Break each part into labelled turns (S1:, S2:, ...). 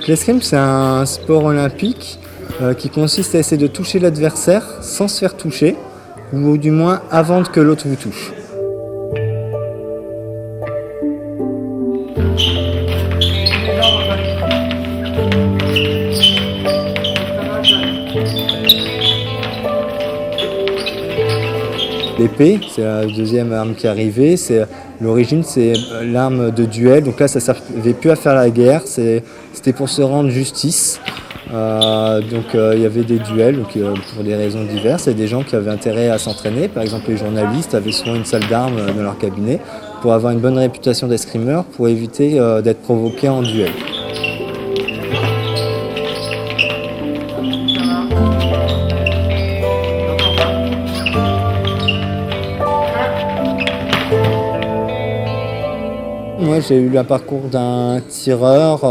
S1: Donc l'escrime, c'est un sport olympique qui consiste à essayer de toucher l'adversaire sans se faire toucher, ou du moins avant que l'autre vous touche. L'épée, c'est la deuxième arme qui est arrivée. L'origine, c'est l'arme de duel. Donc là, ça ne servait plus à faire la guerre. C'était pour se rendre justice. Il y avait des duels pour des raisons diverses. Il y a des gens qui avaient intérêt à s'entraîner. Par exemple, les journalistes avaient souvent une salle d'armes dans leur cabinet pour avoir une bonne réputation d'escrimeur, pour éviter d'être provoqués en duel. Moi, j'ai eu le parcours d'un tireur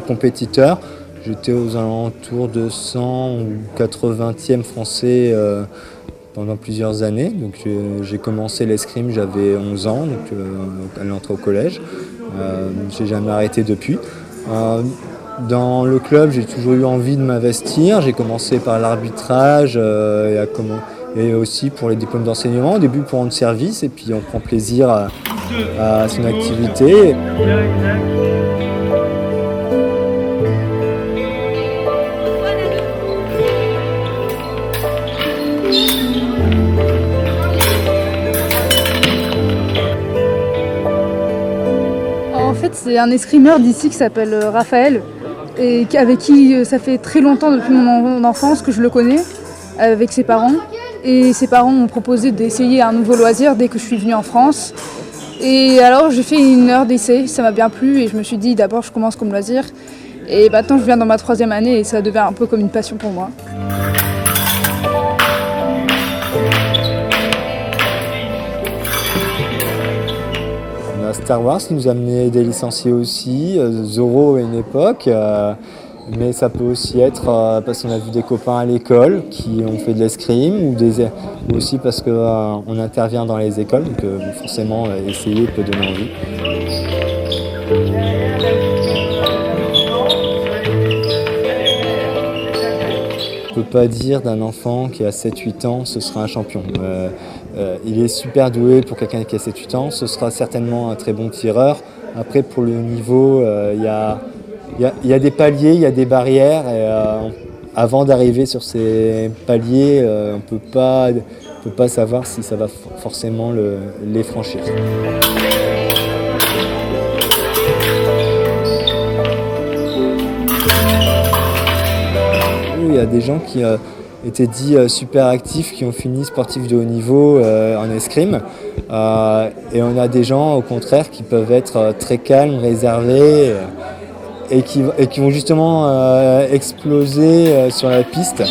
S1: compétiteur. J'étais aux alentours de 100 ou 80e français pendant plusieurs années. Donc, j'ai commencé l'escrime, j'avais 11 ans, à l'entrée au collège. J'ai jamais arrêté depuis. Dans le club, j'ai toujours eu envie de m'investir. J'ai commencé par l'arbitrage et aussi pour les diplômes d'enseignement. Au début pour rendre service et puis on prend plaisir à son activité.
S2: En fait, c'est un escrimeur d'ici qui s'appelle Raphaël et avec qui ça fait très longtemps, depuis mon enfance, que je le connais, avec ses parents. Et ses parents m'ont proposé d'essayer un nouveau loisir dès que je suis venue en France. Et alors j'ai fait une heure d'essai, ça m'a bien plu et je me suis dit d'abord je commence comme loisir. Et maintenant je viens dans ma 3e année et ça devient un peu comme une passion pour moi.
S1: Star Wars nous a amené des licenciés aussi, Zorro à une époque, mais ça peut aussi être parce qu'on a vu des copains à l'école qui ont fait de l'escrime ou aussi parce qu'on intervient dans les écoles, donc forcément essayer peut donner envie. On ne peut pas dire d'un enfant qui a 7-8 ans ce sera un champion. Il est super doué pour quelqu'un qui a 7-8 ans, ce sera certainement un très bon tireur. Après pour le niveau, il y a des paliers, il y a des barrières et avant d'arriver sur ces paliers, on ne peut pas savoir si ça va forcément les franchir. Il y a des gens qui étaient dits super actifs, qui ont fini sportifs de haut niveau en escrime. Et on a des gens au contraire qui peuvent être très calmes, réservés et qui vont justement exploser sur la piste.